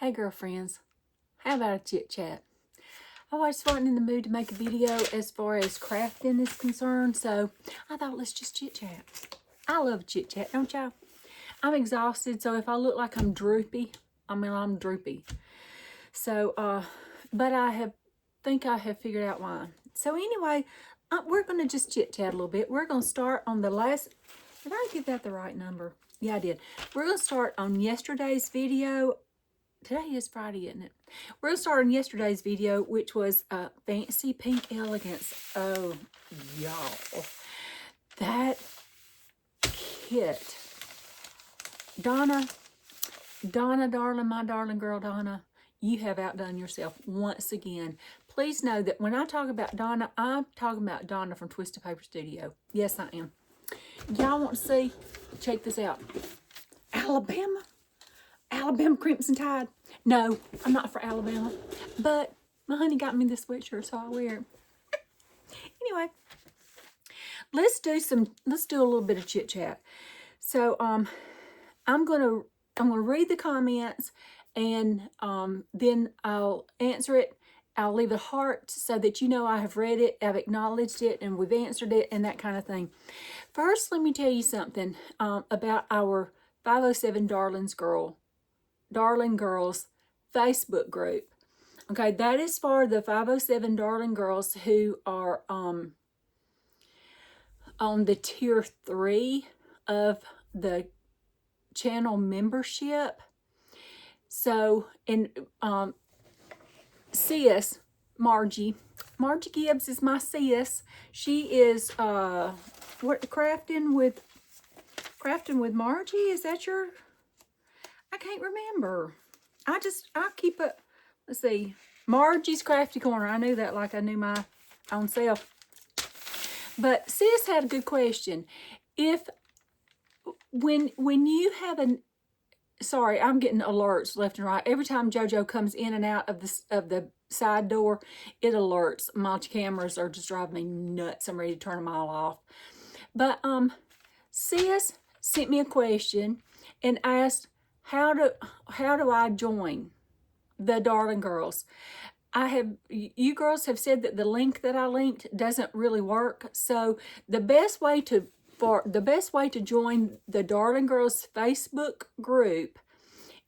Hey girlfriends, how about a chit chat? I was wasn't in the mood to make a video as far as crafting is concerned, so I thought let's just chit chat. I love chit chat, don't y'all? I'm exhausted, so if I look like I'm droopy, I'm droopy. So, but think I have figured out why. So anyway, we're going to just chit chat a little bit. We're going to start on the last, did I give that the right number? Yeah, I did. We're going to start on yesterday's video. Today is Friday, isn't it? We're going to start on yesterday's video, which was Fancy Pink Elegance. Oh, y'all. That kit. Donna, darling, my darling girl, Donna, you have outdone yourself once again. Please know that when I talk about Donna, I'm talking about Donna from Twisted Paper Studio. Yes, I am. Y'all want to see? Check this out. Alabama Crimson Tide. No, I'm not for Alabama, but my honey got me this sweatshirt, so I wear it. Anyway, let's do a little bit of chit chat. So, I'm gonna read the comments, and then I'll answer it. I'll leave a heart so that you know I have read it, I've acknowledged it, and we've answered it, and that kind of thing. First, let me tell you something about our 507 Darling Girls Facebook group. Okay, that is for the 507 Darling Girls who are on the tier 3 of the channel membership. So, and sis, Margie Gibbs is my sis. She is crafting with Margie. Is that your? I can't remember. I keep it. Let's see. Margie's Crafty Corner. I knew that like I knew my own self. But sis had a good question. When you have sorry, I'm getting alerts left and right. Every time JoJo comes in and out of the side door, it alerts. My cameras are just driving me nuts. I'm ready to turn them all off. But sis sent me a question and asked, how do I join the Darling Girls? You girls have said that the link that I linked doesn't really work. So the best way to join the Darling Girls Facebook group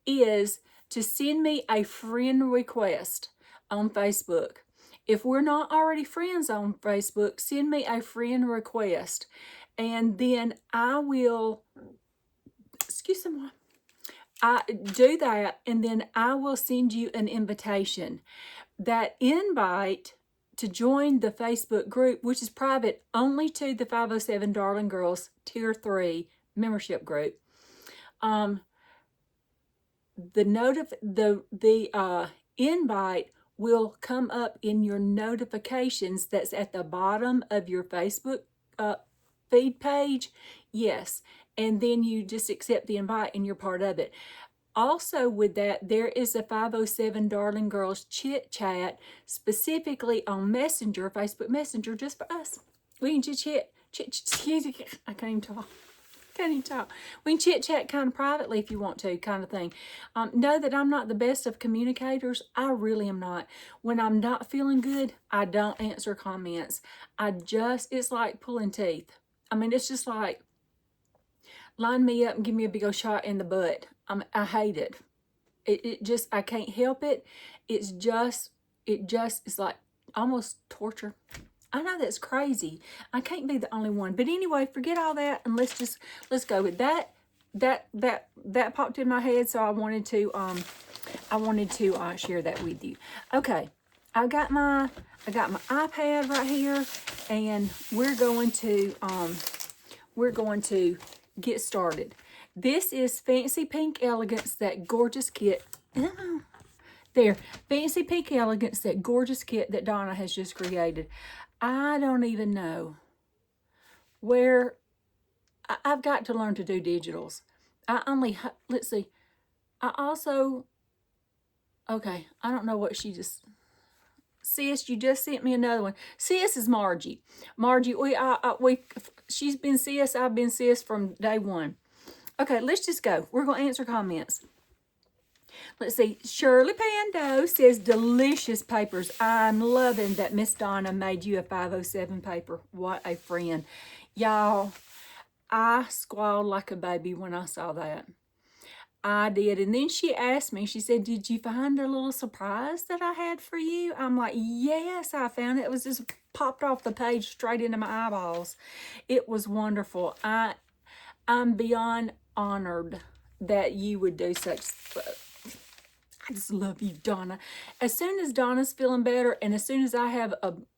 is to send me a friend request on Facebook. If we're not already friends on Facebook, send me a friend request, and then I will, excuse me, I do that, and then I will send you an invitation. That invite to join the Facebook group, which is private only to the 507 Darling Girls Tier 3 membership group, the invite will come up in your notifications. That's at the bottom of your Facebook feed page. Yes. And then you just accept the invite and you're part of it. Also with that, there is a 507 Darling Girls chit chat specifically on Messenger, Facebook Messenger, just for us. We can chit. I can't even talk. We can chit chat kind of privately if you want to, kind of thing. Know that I'm not the best of communicators. I really am not. When I'm not feeling good, I don't answer comments. It's like pulling teeth. I mean, it's just like, line me up and give me a big old shot in the butt. I hate it. It just, I can't help it. It's like almost torture. I know that's crazy. I can't be the only one. But anyway, forget all that and let's go with that. That popped in my head, so I wanted to share that with you. Okay, I got my iPad right here, and we're going to get started. This is Fancy Pink Elegance, that gorgeous kit. There, Fancy Pink Elegance, that gorgeous kit that Donna has just created. I don't even know where. I've got to learn to do digitals. Let's see. Okay, I don't know what she just. Sis, you just sent me another one. Sis is Margie. Margie, she's been sis, I've been sis from day one. Okay, let's just go. We're going to answer comments. Let's see. Shirley Pando says, delicious papers. I'm loving that Miss Donna made you a 507 paper. What a friend. Y'all, I squalled like a baby when I saw that. I did. And then she asked me, she said, did you find a little surprise that I had for you? I'm like, yes, I found it. It was just popped off the page straight into my eyeballs. It was wonderful. I'm beyond honored that you would do such. I just love you, Donna. As soon as Donna's feeling better and as soon as I have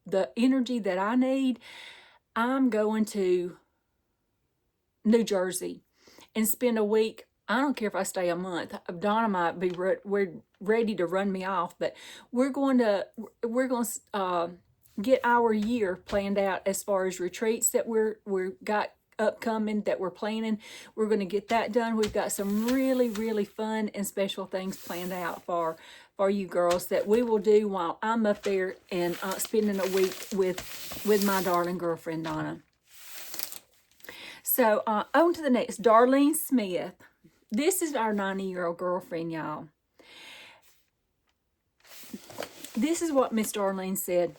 the energy that I need, I'm going to New Jersey and spend a week. I don't care if I stay a month. Donna might be ready to run me off, but we're going to get our year planned out as far as retreats that we're got upcoming that we're planning. We're going to get that done. We've got some really, really fun and special things planned out for you girls that we will do while I'm up there and spending a week with my darling girlfriend, Donna. So on to the next, Darlene Smith. This is our 90-year-old girlfriend, y'all. This is what Miss Darlene said.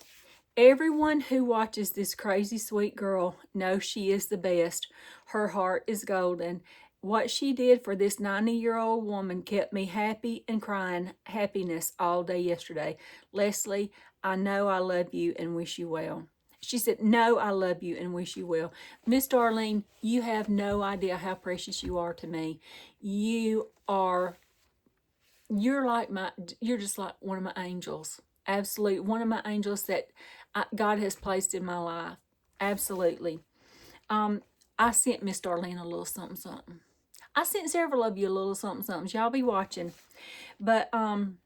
Everyone who watches this crazy sweet girl knows she is the best. Her heart is golden. What she did for this 90-year-old woman kept me happy and crying happiness all day yesterday. Leslie, I know I love you and wish you well. She said, no, I love you and wish you well. Miss Darlene, you have no idea how precious you are to me. You're just like one of my angels. Absolutely. One of my angels that God has placed in my life. Absolutely. I sent Miss Darlene a little something, something. I sent several of you a little something, something. Y'all be watching. But I'm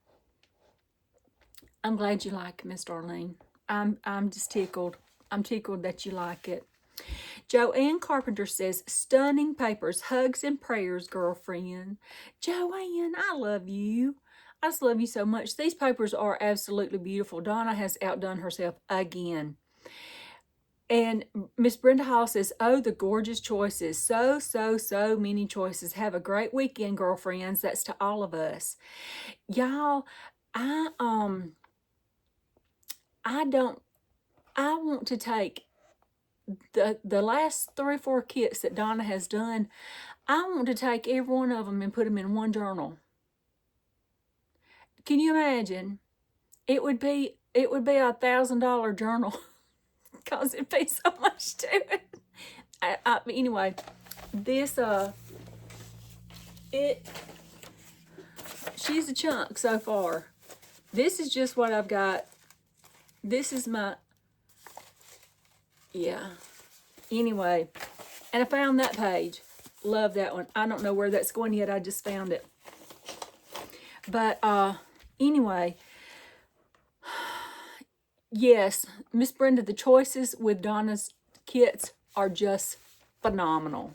glad you like Miss Darlene. I'm just tickled. I'm tickled that you like it. Joanne Carpenter says, stunning papers, hugs and prayers, girlfriend. Joanne, I love you. I just love you so much. These papers are absolutely beautiful. Donna has outdone herself again. And Miss Brenda Hall says, oh, the gorgeous choices. So many choices. Have a great weekend, girlfriends. That's to all of us. Y'all, I want to take the last 3 or 4 kits that Donna has done. I want to take every one of them and put them in one journal. Can you imagine? It would be a $1,000 journal because it'd be so much to it. Anyway, this she's a chunk so far. This is just what I've got. This is my, yeah. Anyway, and I found that page. Love that one. I don't know where that's going yet. I just found it. But anyway, yes, Miss Brenda, the choices with Donna's kits are just phenomenal.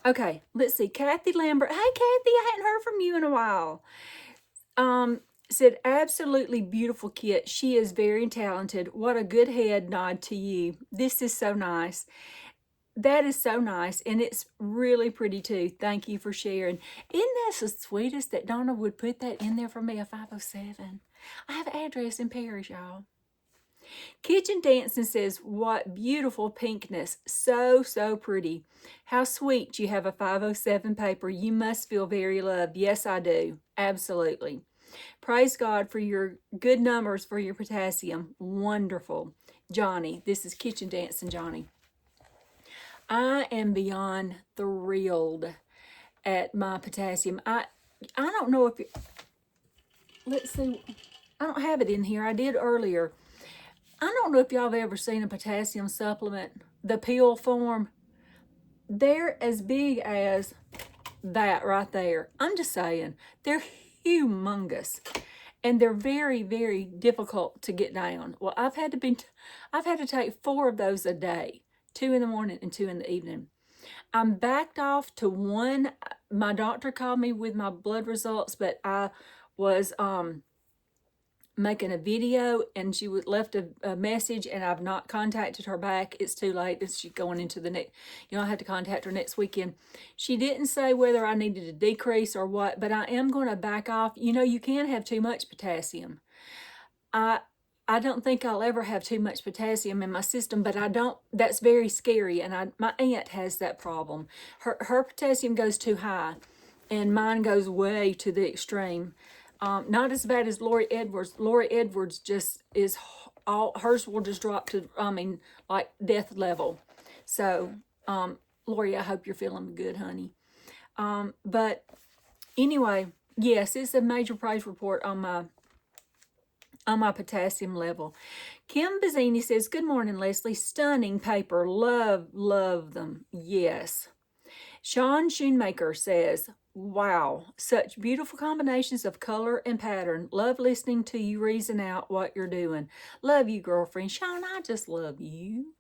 Okay, let's see. Kathy Lambert. Hey, Kathy, I hadn't heard from you in a while. Said, absolutely beautiful kit. She is very talented. What a good head nod to you. This is so nice. That is so nice, and it's really pretty too. Thank you for sharing. Isn't that the sweetest that Donna would put that in there for me, a 507? I have an address in Paris, y'all. Kitchen Dancing says, what beautiful pinkness. So pretty. How sweet you have a 507 paper. You must feel very loved. Yes, I do. Absolutely. Praise God for your good numbers for your potassium. Wonderful. Johnny, this is Kitchen Dancing Johnny. I am beyond thrilled at my potassium. I don't know if let's see. I don't have it in here. I did earlier. I don't know if y'all have ever seen a potassium supplement, the pill form. They're as big as that right there. I'm just saying, they're humongous. And they're very, very difficult to get down. Well, I've had to take 4 of those a day. 2 in the morning and 2 in the evening. I'm backed off to 1. My doctor called me with my blood results, but I was making a video, and she left a message, and I've not contacted her back. It's too late. She's going into the next, I have to contact her next weekend. She didn't say whether I needed to decrease or what, but I am going to back off. You can have too much potassium. I don't think I'll ever have too much potassium in my system, but that's very scary, and my aunt has that problem. Her potassium goes too high, and mine goes way to the extreme. Not as bad as Lori Edwards. Lori Edwards just is hers will just drop to, like death level. So, Lori, I hope you're feeling good, honey. But anyway, yes, it's a major praise report on my potassium level. Kim Bazzini says, good morning, Leslie. Stunning paper. Love them. Yes. Sean Shoemaker says, wow, such beautiful combinations of color and pattern. Love listening to you reason out what you're doing. Love you, girlfriend. Sean, I just love you.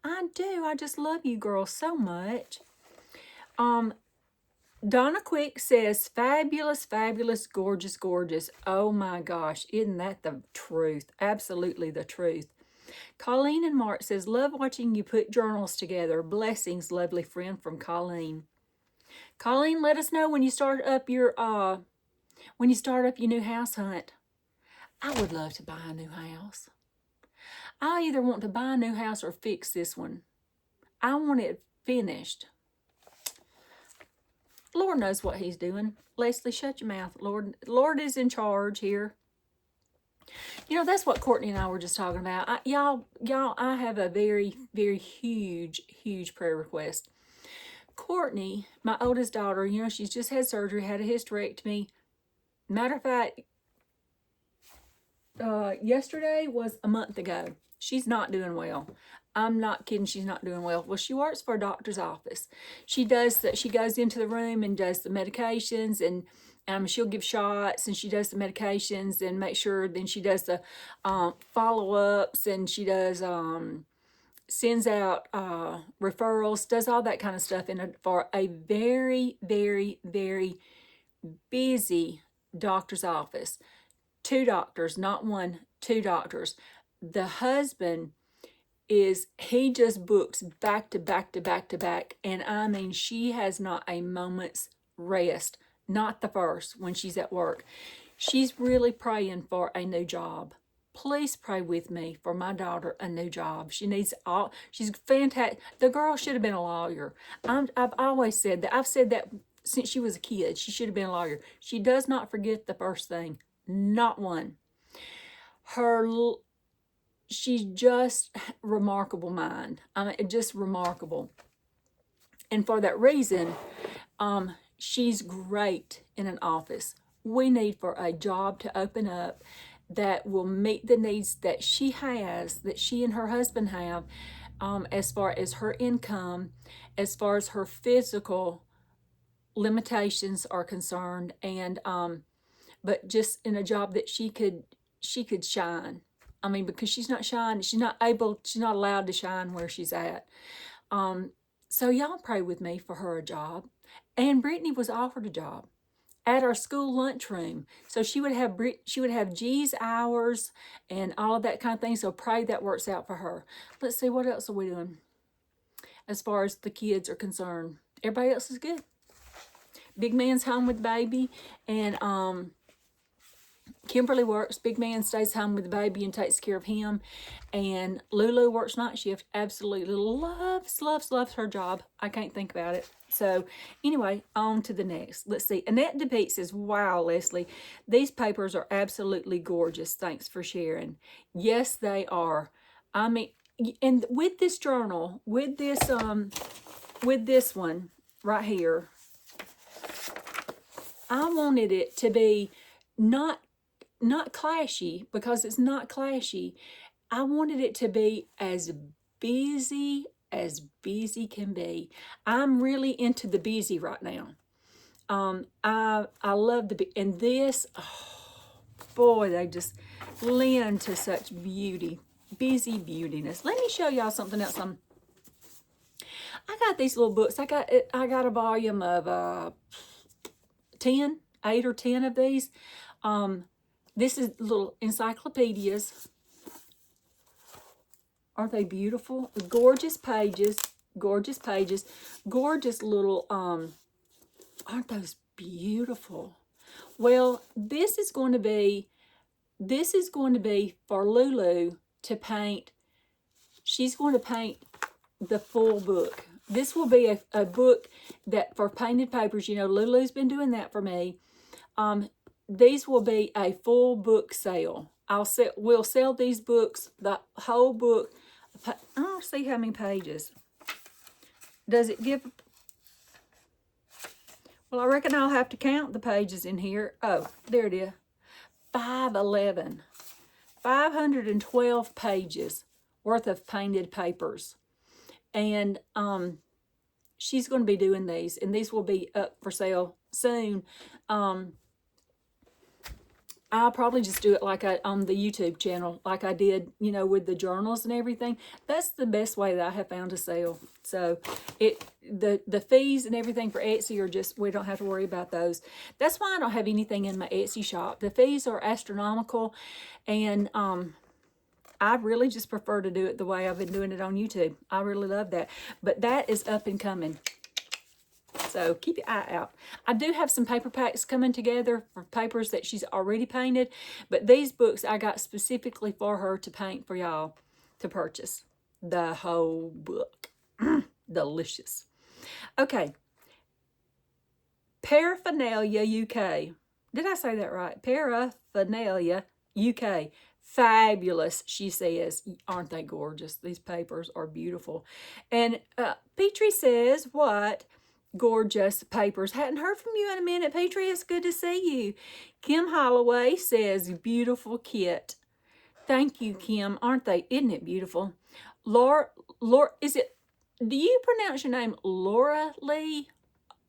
I do. I just love you, girl, so much. Donna Quick says, fabulous, fabulous, gorgeous, gorgeous. Oh my gosh, isn't that the truth? Absolutely the truth. Colleen and Mark says, love watching you put journals together. Blessings, lovely friend, from Colleen. Colleen, let us know when you start up your new house hunt. I would love to buy a new house. I either want to buy a new house or fix this one. I want it finished. Lord knows what he's doing. Leslie, shut your mouth. Lord is in charge here. That's what Courtney and I were just talking about. I have a very, very huge prayer request. Courtney, my oldest daughter, she's just had surgery, had a hysterectomy. Matter of fact, yesterday was a month ago. She's not doing well. I'm not kidding, she's not doing well. Well, she works for a doctor's office. She does that. She goes into the room and does the medications, and she'll give shots, and she does the medications and make sure. Then she does the follow-ups, and she does sends out referrals, does all that kind of stuff for a very, very, very busy doctor's office. 2 doctors, not one, 2 doctors. The husband he just books back to back to back to back. And she has not a moment's rest. Not the first when she's at work. She's really praying for a new job. Please pray with me for my daughter a new job. She's fantastic. The girl should have been a lawyer. I've always said that. I've said that since she was a kid. She should have been a lawyer. She does not forget the first thing. Not one. She's just remarkable mind. Just remarkable. And for that reason, she's great in an office. We need for a job to open up that will meet the needs that she has, that she and her husband have, as far as her income, as far as her physical limitations are concerned, and but just in a job that she could shine. Because she's not shining, she's not allowed to shine where she's at. So y'all pray with me for her a job. And Brittany was offered a job at our school lunchroom. So she would have G's hours and all of that kind of thing. So pray that works out for her. Let's see, what else are we doing as far as the kids are concerned? Everybody else is good. Big man's home with the baby, and Kimberly works. Big man stays home with the baby and takes care of him. And Lulu works night shift. Absolutely loves her job. I can't think about it. So anyway, on to the next. Let's see. Annette DePete says, wow, Leslie, these papers are absolutely gorgeous. Thanks for sharing. Yes, they are. And with this journal, with this one right here, I wanted it to be not clashy, because it's not clashy. I wanted it to be as busy can be. I'm really into the busy right now. I love and this, oh boy, they just lend to such beauty, busy beautiness. Let me show y'all something else. I got these little books. I got a volume of 8 or 10 of these. This is little encyclopedias. Aren't they beautiful? Gorgeous pages, gorgeous pages, gorgeous little, aren't those beautiful? Well, this is going to be for Lulu to paint. She's going to paint the full book. This will be a book that for painted papers, you know, Lulu's been doing that for me. These will be a full book sale. We'll sell these books, the whole book. I don't see how many pages. Does it give? Well, I reckon I'll have to count the pages in here. Oh, there it is. 511. 512 pages worth of painted papers. And she's going to be doing these, and these will be up for sale soon. I'll probably just do it like on the YouTube channel, like I did, you know, with the journals and everything. That's the best way that I have found to sell. So the fees and everything for Etsy are just, we don't have to worry about those. That's why I don't have anything in my Etsy shop. The fees are astronomical, and I really just prefer to do it the way I've been doing it on YouTube. I really love that. But that is up and coming. So keep your eye out. I do have some paper packs coming together for papers that she's already painted. But these books I got specifically for her to paint for y'all to purchase. The whole book. Delicious. Okay. Paraphernalia UK. Did I say that right? Paraphernalia UK. Fabulous, she says. Aren't they gorgeous? These papers are beautiful. And Petrie says, what gorgeous papers. Hadn't heard from you in a minute, Petrie. It's good to see you. Kim Holloway says, beautiful kit. Thank you, Kim. Aren't they? Isn't it beautiful? Laura, is it, do you pronounce your name Laura Lee?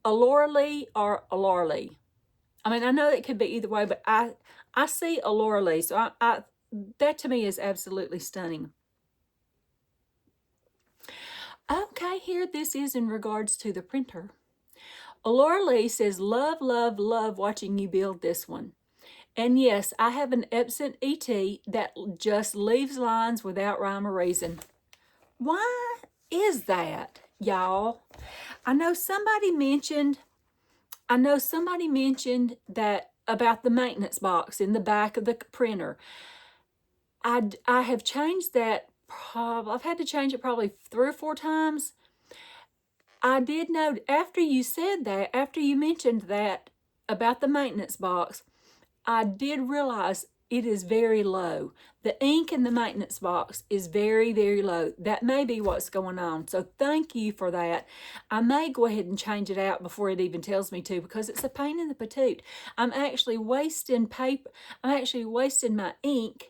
Laura Lee or Laura Lee? I mean, I know it could be either way, but I see Laura Lee. So that to me is absolutely stunning. Okay, here this is in regards to the printer. Laura Lee says, love, love, love watching you build this one. And yes, I have an Epson ET that just leaves lines without rhyme or reason. Why is that, y'all? I know somebody mentioned that about the maintenance box in the back of the printer. I have changed that. I've had to change it probably 3 or 4 times. I did note after you said that, after you mentioned that about the maintenance box, I did realize it is very low. The ink in the maintenance box is very, very low. That may be what's going on. So thank you for that. I may go ahead and change it out before it even tells me to, because it's a pain in the patoot. I'm actually wasting paper. I'm actually wasting my ink.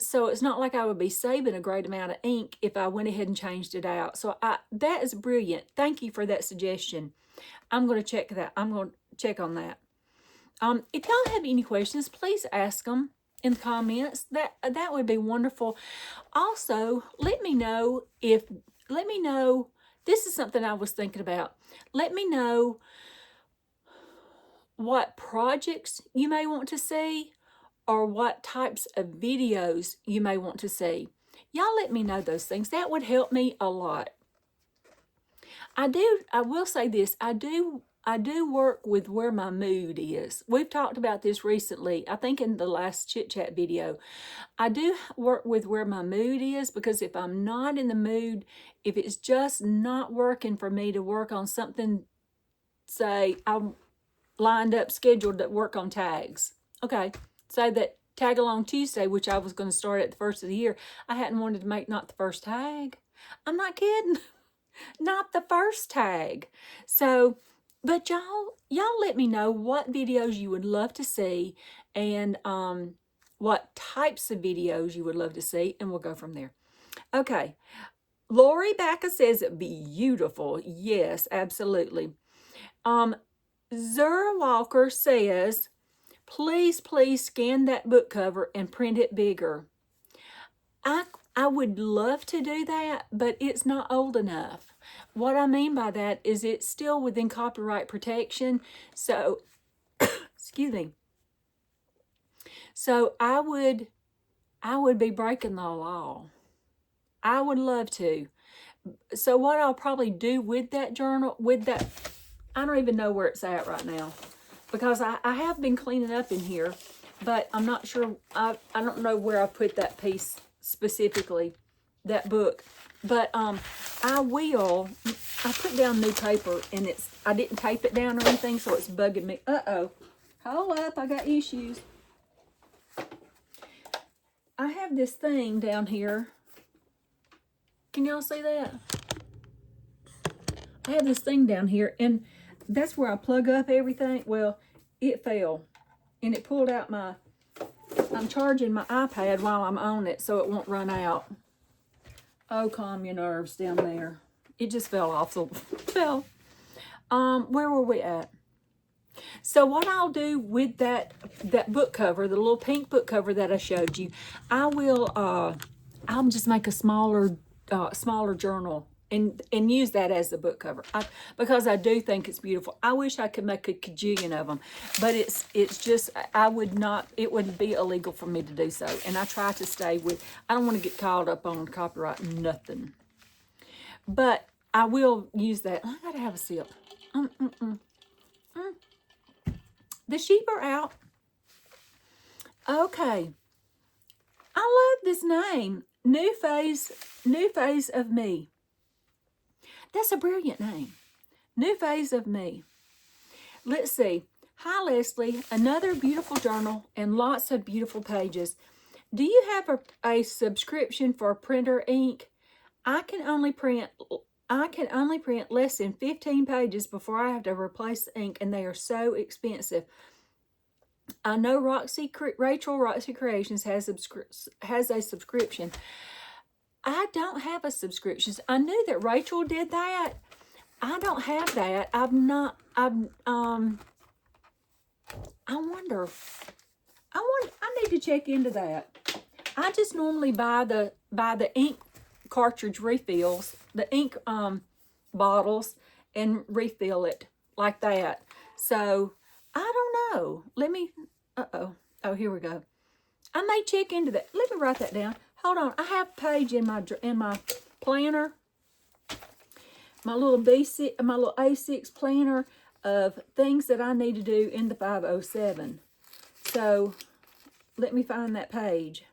So it's not like I would be saving a great amount of ink if I went ahead and changed it out. So that is brilliant. Thank you for that suggestion. I'm going to check that. I'm going to check on that. If y'all have any questions, please ask them in the comments. That would be wonderful. Also, let me know, this is something I was thinking about. Let me know what projects you may want to see, or what types of videos you may want to see. Y'all let me know those things. That would help me a lot. I will say this, I do work with where my mood is. We've talked about this recently, I think in the last Chit Chat video. I do work with where my mood is, because if I'm not in the mood, if it's just not working for me to work on something, say I'm lined up, scheduled to work on tags. Okay. Say that tag along Tuesday, which I was going to start at the first of the year, I hadn't wanted to make not the first tag. I'm not kidding. Not the first tag. So, but y'all let me know what videos you would love to see, and what types of videos you would love to see, and we'll go from there. Okay. Lori Bacca says, beautiful. Yes, absolutely. Zura Walker says, please, please scan that book cover and print it bigger. I would love to do that, but it's not old enough. What I mean by that is it's still within copyright protection. So, excuse me. So I would be breaking the law. I would love to. So what I'll probably do with that journal, I don't even know where it's at right now, because I have been cleaning up in here, but I'm not sure, I don't know where I put that piece specifically, that book. But I put down new paper, and I didn't tape it down or anything, so it's bugging me. Uh-oh. Hold up, I got issues. I have this thing down here. Can y'all see that? I have this thing down here, and that's where I plug up everything. Well, it fell, and it pulled out I'm charging my iPad while I'm on it so it won't run out. Oh, calm your nerves down there. It just fell off, so fell. Where were we at? So what I'll do with that book cover, the little pink book cover that I showed you, I'll just make a smaller journal and use that as the book cover, because I do think it's beautiful. I wish I could make a kajillion of them, but it's just, it wouldn't be illegal for me to do so. And I try to stay I don't want to get caught up on copyright, nothing. But I will use that. I gotta have a sip. The sheep are out. Okay. I love this name. New Phase of Me. That's a brilliant name. New Phase of Me. Let's see. Hi, Leslie. Another beautiful journal and lots of beautiful pages. Do you have a subscription for printer ink? I can only print less than 15 pages before I have to replace the ink, and they are so expensive. I know Rachel Roxy Creations has a subscription. I don't have a subscription. I knew that Rachel did that. I don't have that. I wonder. I need to check into that. I just normally buy the ink cartridge refills, the ink bottles, and refill it like that. So I don't know. Let me. Oh, here we go. I may check into that. Let me write that down. Hold on. I have a page in my planner, my little A6 planner of things that I need to do in the 507. So let me find that page.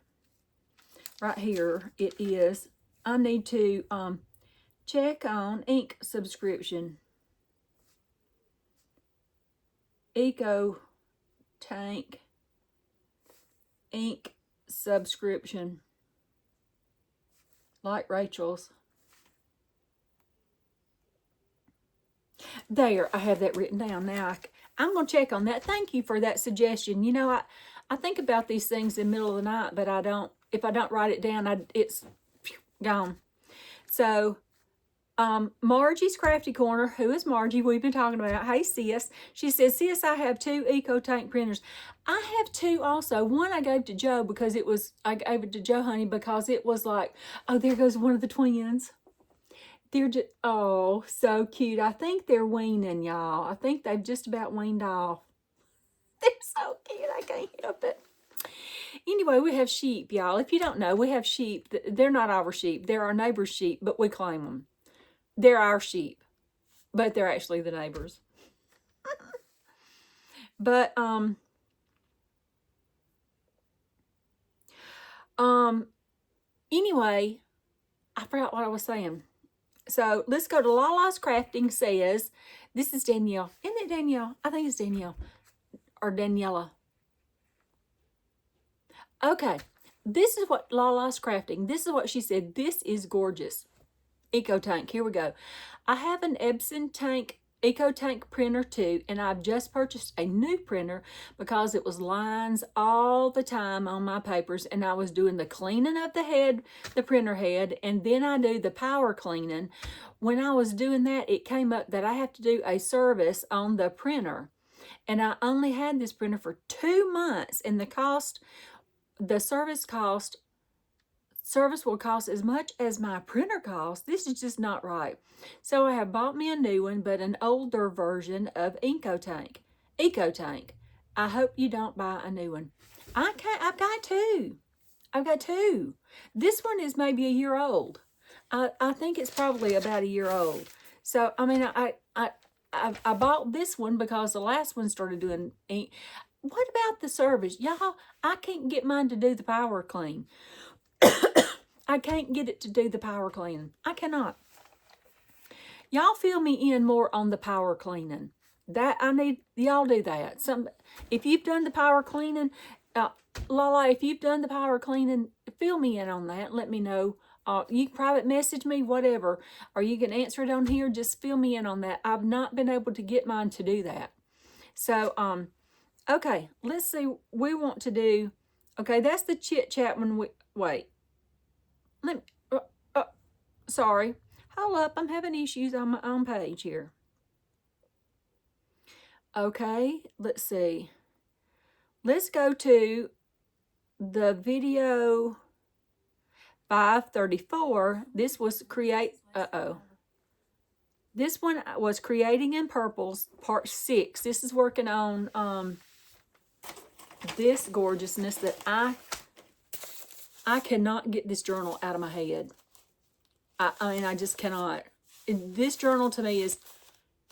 Right here it is. I need to check on ink subscription. Eco Tank ink subscription, like Rachel's. There, I have that written down. Now I'm going to check on that. Thank you for that suggestion. You know, I think about these things in the middle of the night, but I don't. If I don't write it down, it's gone. So Margie's Crafty Corner, who is Margie, we've been talking about. Hey, sis. She says, sis, I have 2 Eco Tank printers. I have 2 also. One I gave to Joe because I gave it to Joe Honey because it was like, oh, there goes one of the twins. They're just, oh, so cute. I think they're weaning, y'all. I think they've just about weaned off. They're so cute. I can't help it. Anyway, we have sheep, y'all. If you don't know, we have sheep. They're not our sheep. They're our neighbor's sheep, but we claim them. They're our sheep, but they're actually the neighbors. But, anyway, I forgot what I was saying. So let's go to Lala's Crafting says, this is Danielle. Isn't it Danielle? I think it's Danielle or Daniela. Okay. This is what Lala's Crafting. This is what she said. This is gorgeous. Eco Tank. Here we go. I have an Epson Eco Tank printer too, and I've just purchased a new printer because it was lines all the time on my papers, and I was doing the cleaning of the printer head, and then I do the power cleaning. When I was doing that, it came up that I have to do a service on the printer, and I only had this printer for 2 months, and the service will cost as much as my printer costs. This is just not right. So I have bought me a new one, but an older version of Eco Tank. I hope you don't buy a new one. I've got two. I've got two. This one is maybe a year old. I think it's probably about a year old. So, I mean, I bought this one because the last one started doing ink. What about the service? Y'all, I can't get mine to do the power clean. I can't get it to do the power cleaning. I cannot. Y'all fill me in more on the power cleaning. That I need y'all do that. If you've done the power cleaning, Lala, if you've done the power cleaning, fill me in on that. Let me know. You can private message me, whatever, or you can answer it on here. Just fill me in on that. I've not been able to get mine to do that. So, okay, let's see. We want to do. Okay, that's the chit chat when we wait. Let me. Sorry. Hold up. I'm having issues on my own page here. Okay, let's see. Let's go to the video 534. This was This one was Creating in Purples, part 6. This is working on this gorgeousness that I cannot get this journal out of my head. I mean, I just cannot. This journal to me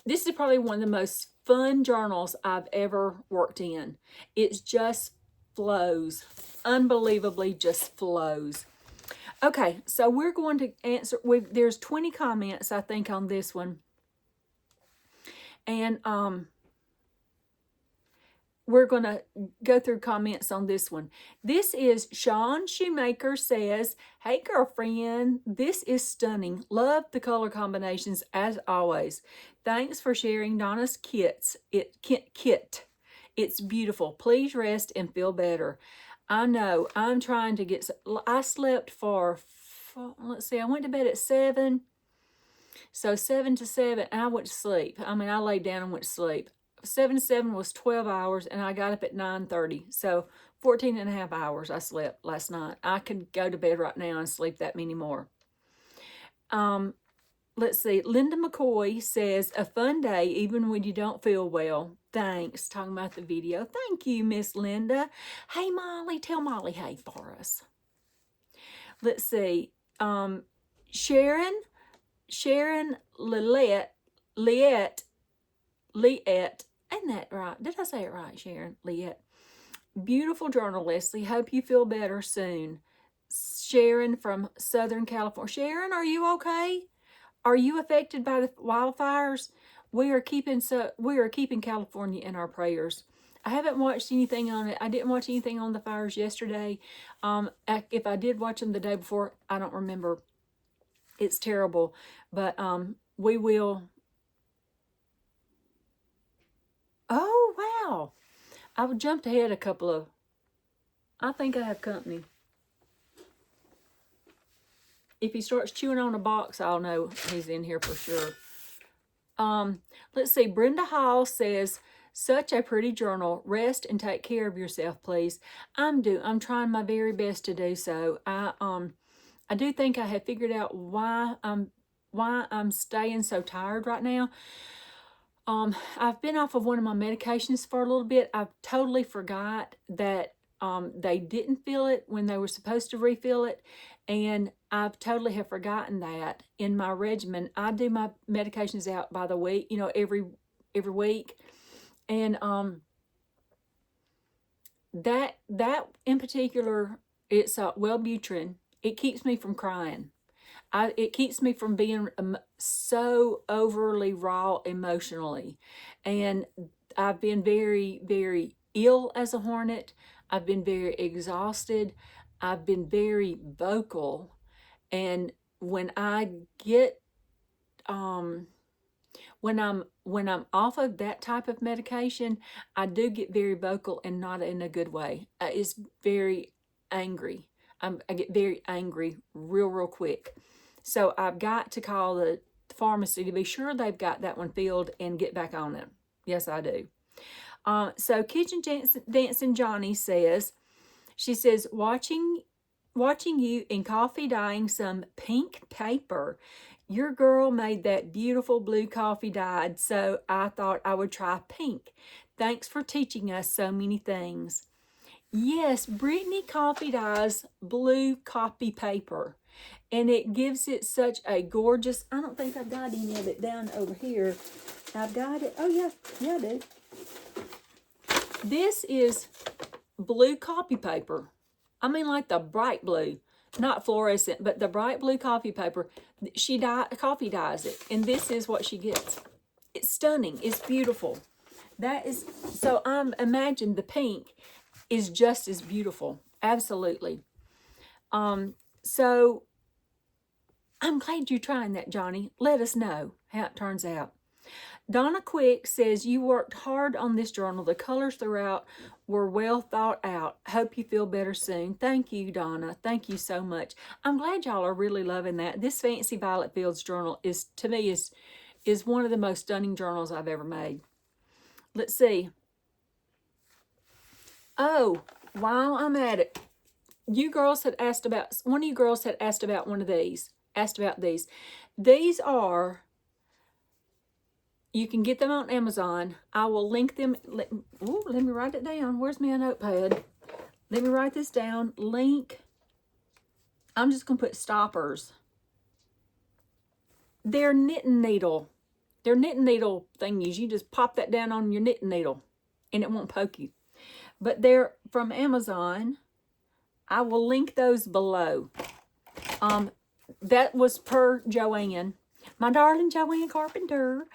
this is probably one of the most fun journals I've ever worked in. It just flows. Unbelievably just flows. Okay, so we're going to answer, there's 20 comments, I think, on this one. And we're going to go through comments on this one. This is Sean Shoemaker says, "Hey girlfriend, this is stunning. Love the color combinations as always. Thanks for sharing Donna's kit. It's beautiful. Please rest and feel better." I know. I'm trying to get... I slept for let's see. I went to bed at 7. So 7 to 7, and I went to sleep. I mean, I laid down and went to sleep. 7 to 7 was 12 hours, and I got up at 9:30. So 14 and a half hours I slept last night. I could go to bed right now and sleep that many more. Let's see. Linda McCoy says, "A fun day even when you don't feel well. Thanks." Talking about the video. Thank you, Miss Linda. Hey, Molly. Tell Molly hey for us. Let's see. Sharon Liette. Isn't that right? Did I say it right, Sharon? Liette. Beautiful journal, Leslie. Hope you feel better soon. Sharon from Southern California. Sharon, are you okay? Are you affected by the wildfires? We are keeping California in our prayers. I haven't watched anything on it. I didn't watch anything on the fires yesterday. If I did watch them the day before, I don't remember. It's terrible, but we will. Oh wow! I jumped ahead a couple of. I think I have company. If he starts chewing on a box, I'll know he's in here for sure. Let's see. Brenda Hall says, "Such a pretty journal. Rest and take care of yourself, please." I'm trying my very best to do so. I do think I have figured out why I'm staying so tired right now. I've been off of one of my medications for a little bit. I totally forgot that they didn't fill it when they were supposed to refill it. And I've totally have forgotten that in my regimen. I do my medications out by the week, every week. And that in particular, it's Wellbutrin. It keeps me from crying. It keeps me from being so overly raw emotionally. And I've been very, very ill as a hornet. I've been very exhausted. I've been very vocal. And when I get, when I'm off of that type of medication, I do get very vocal and not in a good way. It's very angry. I get very angry real quick. So I've got to call the pharmacy to be sure they've got that one filled and get back on it. Yes, I do. So Kitchen Dancing Johnny says, she says, watching you in coffee dyeing some pink paper. Your girl made that beautiful blue coffee dyed, so I thought I would try pink. Thanks for teaching us so many things. Yes, Brittany Coffee Dyes blue copy paper. And it gives it such a gorgeous, I don't think I've got any of it down over here. I've got it, oh yeah, I do. This is blue copy paper. I mean like the bright blue, not fluorescent, but the bright blue copy paper. She coffee dyes it, and this is what she gets. It's stunning, it's beautiful. That is, so imagine the pink is just as beautiful, absolutely. So I'm glad you're trying that, Johnny. Let us know how it turns out. Donna Quick says, you worked hard on this journal. The colors throughout were well thought out. Hope you feel better soon. Thank you, Donna. Thank you so much. I'm glad y'all are really loving that. This Fancy Violet Fields journal is, to me, is one of the most stunning journals I've ever made. Let's see. Oh, while I'm at it, you girls had asked about, one of you girls had asked about one of these, asked about these. These are, you can get them on Amazon. I will link them. Let me write it down. Where's my notepad? Let me write this down. Link. I'm just going to put stoppers. They're knitting needle. They're knitting needle thingies. You just pop that down on your knitting needle and it won't poke you. But they're from Amazon. I will link those below. That was per Joanne. My darling Joanne Carpenter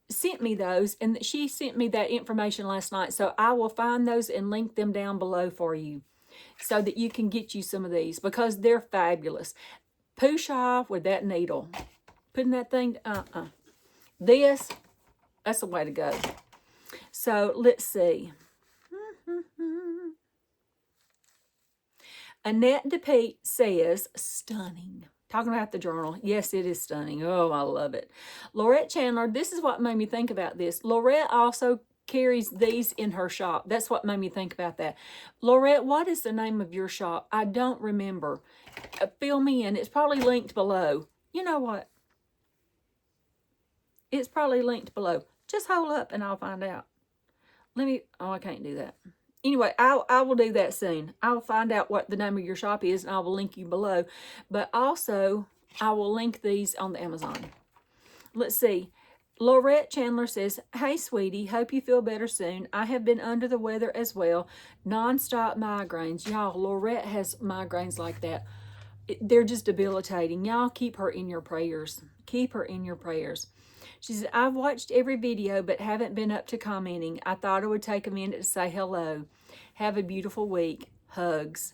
sent me those, and she sent me that information last night. So I will find those and link them down below for you so that you can get you some of these because they're fabulous. Push off with that needle. Putting that thing, This, that's the way to go. So let's see. Annette DePete says, stunning. Talking about the journal. Yes, it is stunning. Oh, I love it. Laurette Chandler, this is what made me think about this. Laurette also carries these in her shop. That's what made me think about that. Laurette, what is the name of your shop? I don't remember. Fill me in. It's probably linked below. You know what? It's probably linked below. Just hold up and I'll find out. Oh, I can't do that. Anyway, I will do that soon. I'll find out what the name of your shop is and I will link you below. But also, I will link these on the Amazon. Let's see. Laurette Chandler says, hey, sweetie, hope you feel better soon. I have been under the weather as well. Non-stop migraines. Y'all, Laurette has migraines like that. They're just debilitating. Y'all keep her in your prayers. Keep her in your prayers. She said, I've watched every video but haven't been up to commenting. I thought I would take a minute to say hello. Have a beautiful week. Hugs.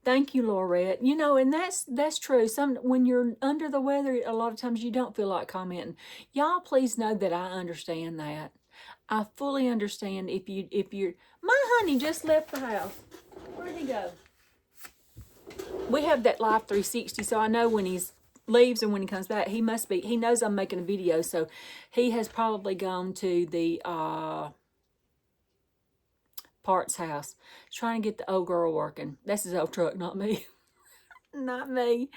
Thank you, Laurette. You know, and that's true. When you're under the weather, a lot of times you don't feel like commenting. Y'all please know that I understand that. I fully understand if you're... My honey just left the house. Where'd he go? We have that Live 360, so I know when he's leaves and when he comes back, he knows I'm making a video, so he has probably gone to the Parts house. Trying to get the old girl working. That's his old truck, not me. Not me.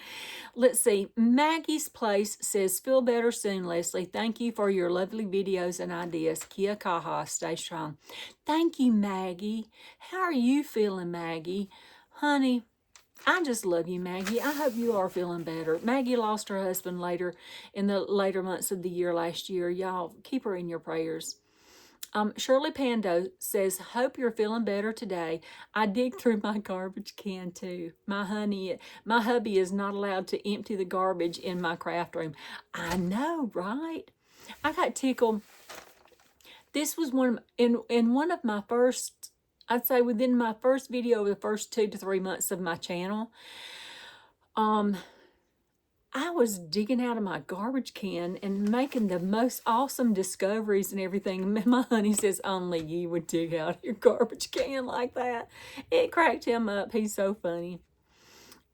Let's see. Maggie's Place says, feel better soon, Leslie. Thank you for your lovely videos and ideas. Kia kaha. Stay strong. Thank you, Maggie. How are you feeling, Maggie? Honey, I just love you, Maggie. I hope you are feeling better. Maggie lost her husband in the later months of the year last year. Y'all, keep her in your prayers. Shirley Pando says, hope you're feeling better today. I dig through my garbage can too. My hubby is not allowed to empty the garbage in my craft room. I know, right? I got tickled. This was in one of my first, I'd say within my first video of the first 2 to 3 months of my channel, I was digging out of my garbage can and making the most awesome discoveries and everything. My honey says, only you would dig out your garbage can like that. It cracked him up. He's so funny.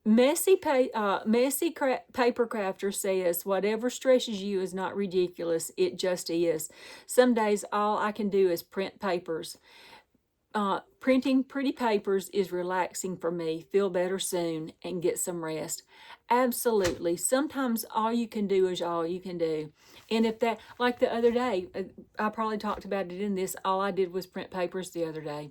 Messy Paper Crafter says, whatever stresses you is not ridiculous. It just is. Some days all I can do is print papers. printing pretty papers is relaxing for me. Feel better soon and get some rest. Absolutely. Sometimes all you can do is all you can do. And if that, like the other day, I probably talked about it in this, all I did was print papers the other day.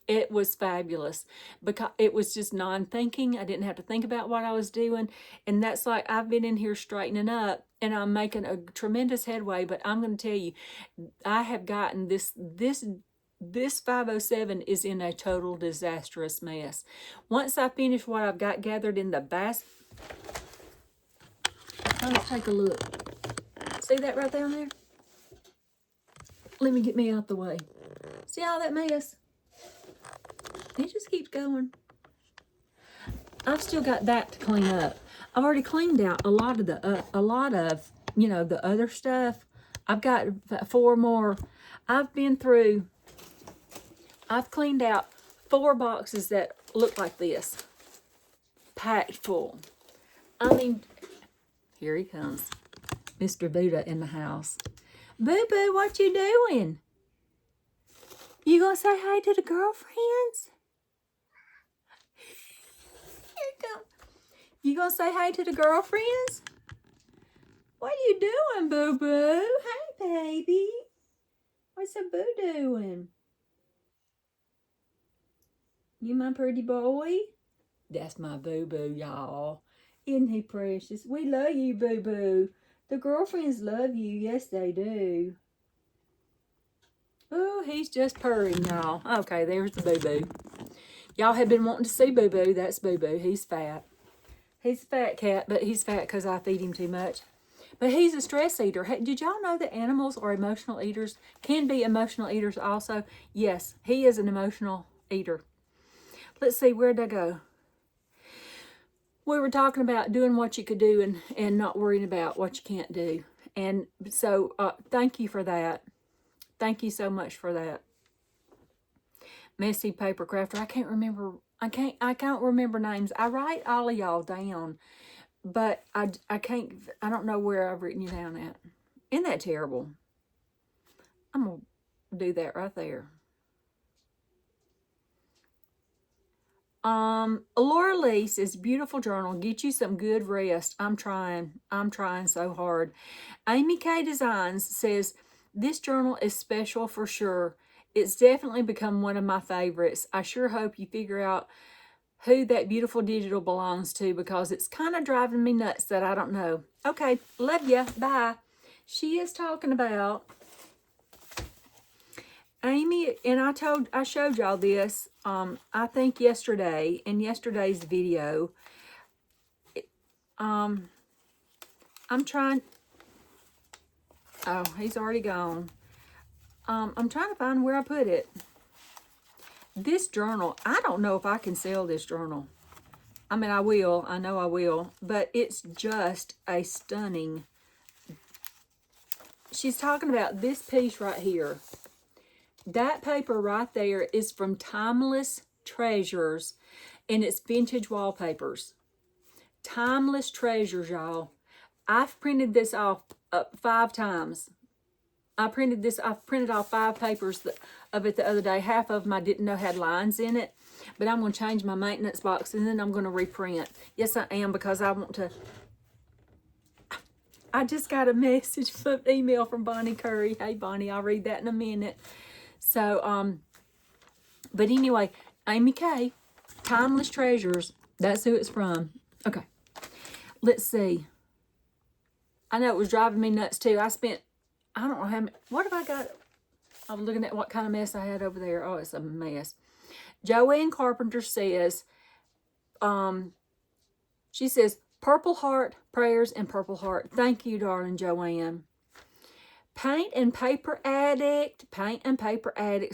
It was fabulous because it was just non-thinking. I didn't have to think about what I was doing. And that's like, I've been in here straightening up and I'm making a tremendous headway, but I'm going to tell you, I have gotten this 507 is in a total disastrous mess. Once I finish what I've got gathered in the basket, let's take a look. See that right down there? Let me get me out the way. See all that mess? It just keeps going. I've still got that to clean up. I've already cleaned out a lot of you know, the other stuff. I've got 4 more. I've cleaned out 4 boxes that look like this. Packed full. I mean, here he comes. Mr. Buddha in the house. Boo-boo, what you doing? You gonna say hi to the girlfriends? Here you go. You gonna say hi to the girlfriends? What are you doing, boo-boo? Hi, baby. What's a boo doing? You my pretty boy? That's my boo-boo, y'all. Isn't he precious? We love you, boo-boo. The girlfriends love you. Yes, they do. Oh, he's just purring, y'all. Okay, there's the boo-boo. Y'all have been wanting to see boo-boo. That's boo-boo. He's fat. He's a fat cat, but he's fat because I feed him too much. But he's a stress eater. Hey, did y'all know that animals are emotional eaters? Can be emotional eaters also? Yes, he is an emotional eater. Let's see, where'd I go? We were talking about doing what you could do and not worrying about what you can't do. And so thank you for that. Thank you so much for that. Messy paper crafter. I can't remember names. I write all of y'all down, but I don't know where I've written you down at. Isn't that terrible? I'm gonna do that right there. Laura Lee says, beautiful journal. Get you some good rest. I'm trying so hard. Amy K Designs says, this journal is special for sure. It's definitely become one of my favorites. I sure hope you figure out who that beautiful digital belongs to because it's kind of driving me nuts that I don't know. Okay, love ya. Bye. She is talking about Amy, and I showed y'all this, I think yesterday, in yesterday's video. I'm trying, oh, he's already gone. I'm trying to find where I put it. This journal, I don't know if I can sell this journal. I mean, I will, I know I will, but it's just a stunning. She's talking about this piece right here. That paper right there is from Timeless Treasures, and it's vintage wallpapers. Timeless Treasures, y'all. I've printed this off 5 times. I've printed off 5 papers of it the other day. Half of them I didn't know had lines in it, but I'm going to change my maintenance box, and then I'm going to reprint. Yes, I am, because I want to. I just got a message, an email from Bonnie Curry. Hey, Bonnie, I'll read that in a minute. So, but anyway, Amy K, Timeless Treasures, that's who it's from. Okay, let's see. I know it was driving me nuts too. I don't know how many, what have I got? I was looking at what kind of mess I had over there. Oh, it's a mess. Joanne Carpenter says, she says, Purple Heart, prayers and Purple Heart. Thank you, darling Joanne. Paint and Paper Addict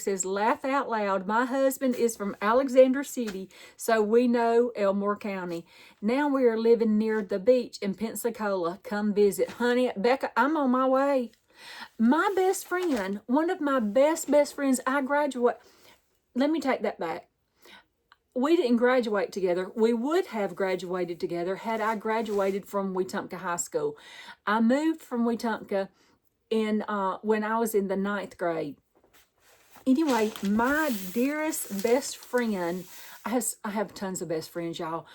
says, laugh out loud. My husband is from Alexander City, so we know Elmore County. Now we are living near the beach in Pensacola. Come visit. Honey, Becca, I'm on my way. My best friend, one of my best friends, let me take that back. We didn't graduate together. We would have graduated together had I graduated from Wetumpka High School. I moved from Wetumpka when I was in the 9th grade. Anyway, my dearest best friend, I have tons of best friends, y'all.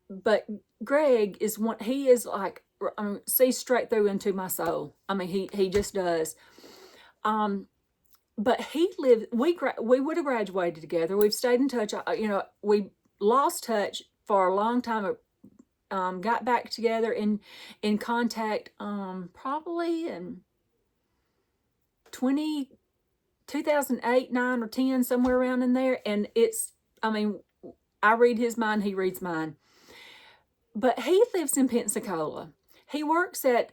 But Greg is one, he is like, sees straight through into my soul. I mean, he just does. But he lived, we would have graduated together. We've stayed in touch. We lost touch for a long time. Got back together in contact probably in 2008, 9, or 10, somewhere around in there. And it's, I mean, I read his mind, he reads mine. But he lives in Pensacola. He works at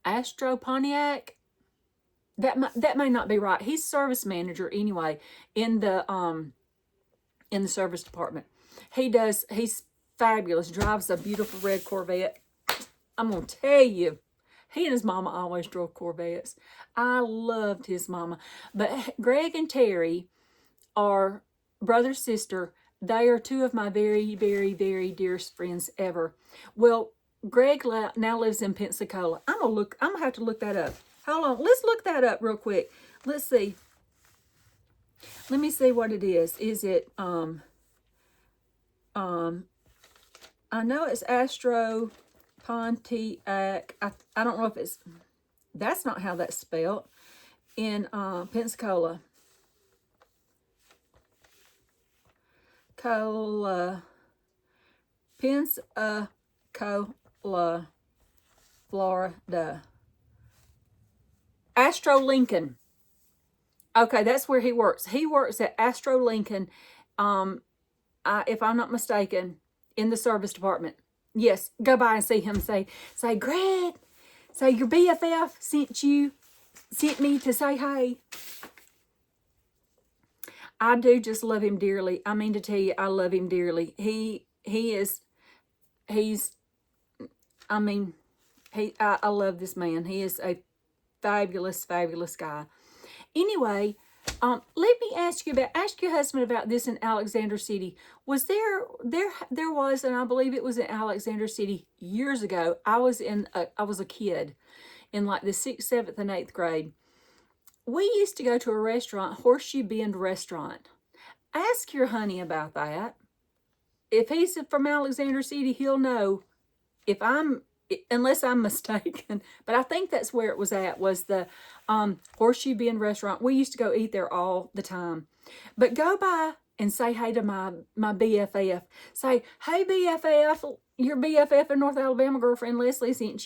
Astro Pontiac. That may not be right. He's service manager anyway in the service department. He's fabulous. Drives a beautiful red Corvette. I'm gonna tell you, he and his mama always drove Corvettes. I loved his mama. But Greg and Terry are brother, sister. They are two of my very, very, very dearest friends ever. Well, Greg now lives in Pensacola. I'm gonna have to look that up. Hold on. Let's look that up real quick. Let's see. Let me see what it is. Is it I know it's Astro Pontiac. I don't know if it's, that's not how that's spelled. In Pensacola. Pensacola, Florida. Astro Lincoln. Okay, that's where he works. He works at Astro Lincoln, if I'm not mistaken, in the service department. Yes, go by and see him. Say, Greg, say your BFF sent me to say hey. I do just love him dearly. I mean to tell you, I love him dearly. I love this man. He is a fabulous, fabulous guy. Anyway, let me ask your husband about this in Alexander City. Was there was, and I believe it was in Alexander City years ago. I was a kid in like the 6th, 7th, and 8th grade. We used to go to a restaurant, Horseshoe Bend Restaurant. Ask your honey about that. If he's from Alexander City, he'll know unless I'm mistaken. But I think that's where it was at, was the Horseshoe Bend Restaurant. We used to go eat there all the time. But go by and say hey to my BFF. Say, hey BFF, your BFF in North Alabama girlfriend Leslie sent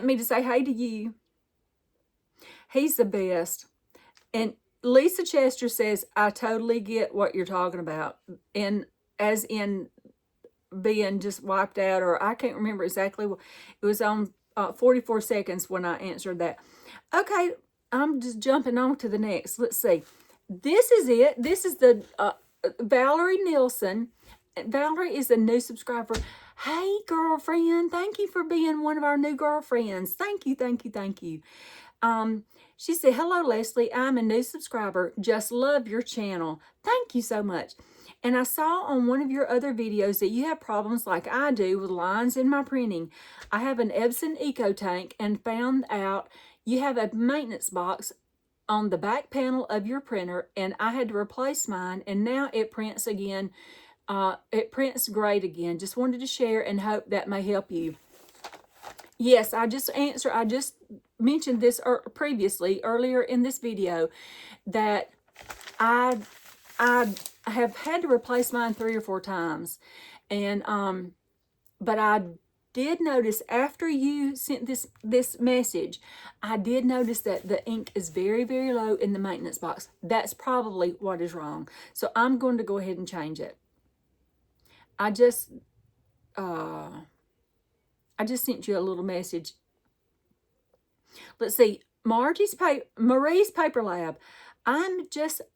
me to say hey to you. He's the best. And Lisa Chester says, I totally get what you're talking about. And as in being just wiped out, or I can't remember exactly. It was on 44 seconds when I answered that. Okay, I'm just jumping on to the next. Let's see. This is it. This is the Valerie Nielsen. Valerie is a new subscriber. Hey, girlfriend. Thank you for being one of our new girlfriends. Thank you, thank you, thank you. She said, hello, Leslie. I'm a new subscriber. Just love your channel. Thank you so much. And I saw on one of your other videos that you have problems like I do with lines in my printing. I have an Epson Eco Tank and found out you have a maintenance box on the back panel of your printer, and I had to replace mine, and now it prints again. It prints great again. Just wanted to share and hope that may help you. Yes, I just mentioned this previously, earlier in this video, that I have had to replace mine 3 or 4 times. And, but I did notice after you sent this message, I did notice that the ink is very, very low in the maintenance box. That's probably what is wrong. So I'm going to go ahead and change it. I just sent you a little message. Let's see. Marie's Paper Lab. I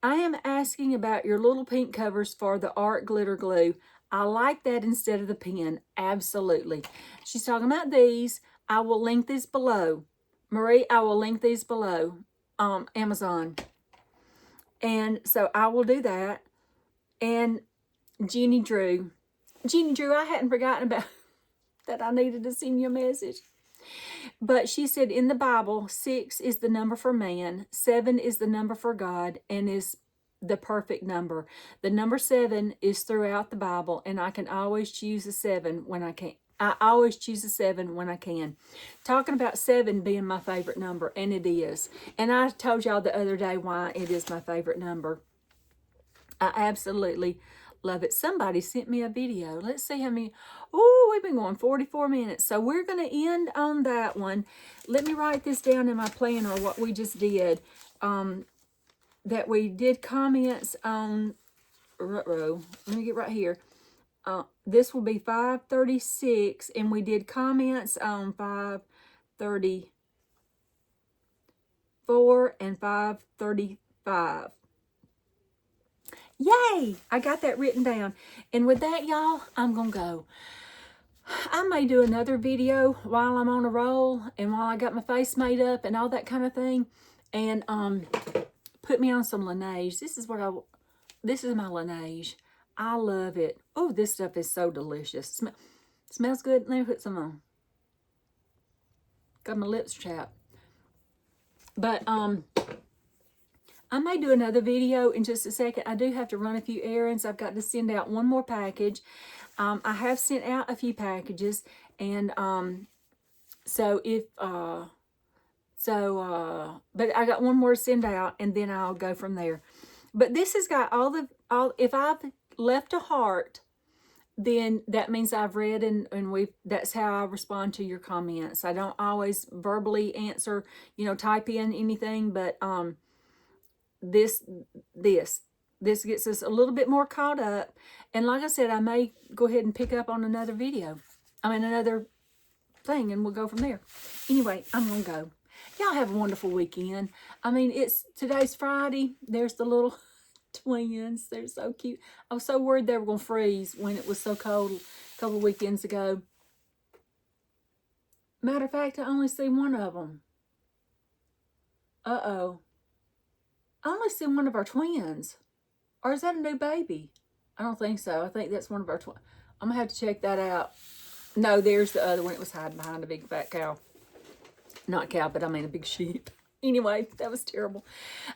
am asking about your little pink covers for the art glitter glue. I like that instead of the pen. Absolutely. She's talking about these. I will link these below. Marie, I will link these below. Amazon. And so I will do that. And Jeannie Drew, I hadn't forgotten about. that I needed to send you a message. But she said in the Bible, 6 is the number for man, 7 is the number for God, and is the perfect number. The number 7 is throughout the Bible, and I can always choose a 7 when I can. I always choose a 7 when I can. Talking about 7 being my favorite number, and it is. And I told y'all the other day why it is my favorite number. I absolutely love it. Somebody sent me a video. Let's see how many. Oh, we've been going 44 minutes. So we're going to end on that one. Let me write this down in my planner, what we just did. That we did comments on. Let me get right here. This will be 536, and we did comments on 534 and 535. Yay! I got that written down. And with that, y'all, I'm going to go. I may do another video while I'm on a roll and while I got my face made up and all that kind of thing. And put me on some Laneige. This is my Laneige. I love it. Oh, this stuff is so delicious. Smells good. Let me put some on. Got my lips chapped. But I may do another video in just a second. I do have to run a few errands. I've got to send out one more package. I have sent out a few packages, and but I got one more to send out, and then I'll go from there. But this has got if I've left a heart, then that means I've read and that's how I respond to your comments. I don't always verbally answer, type in anything, but this gets us a little bit more caught up. And like I said, I may go ahead and pick up on another video. Another thing, and we'll go from there. Anyway, I'm going to go. Y'all have a wonderful weekend. Today's Friday. There's the little twins. They're so cute. I was so worried they were going to freeze when it was so cold a couple of weekends ago. Matter of fact, I only see one of them. Uh-oh. I only see one of our twins. Or is that a new baby? I don't think so. I think that's one of our twins. I'm going to have to check that out. No, there's the other one. It was hiding behind a big fat cow. Not cow, but a big sheep. Anyway, that was terrible.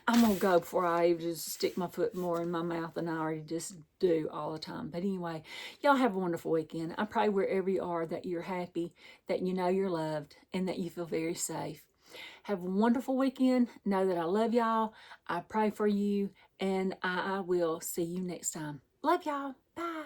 I'm going to go before I even just stick my foot more in my mouth than I already just do all the time. But anyway, y'all have a wonderful weekend. I pray wherever you are that you're happy, that you know you're loved, and that you feel very safe. Have a wonderful weekend. Know that I love y'all. I pray for you, and I will see you next time. Love y'all. Bye.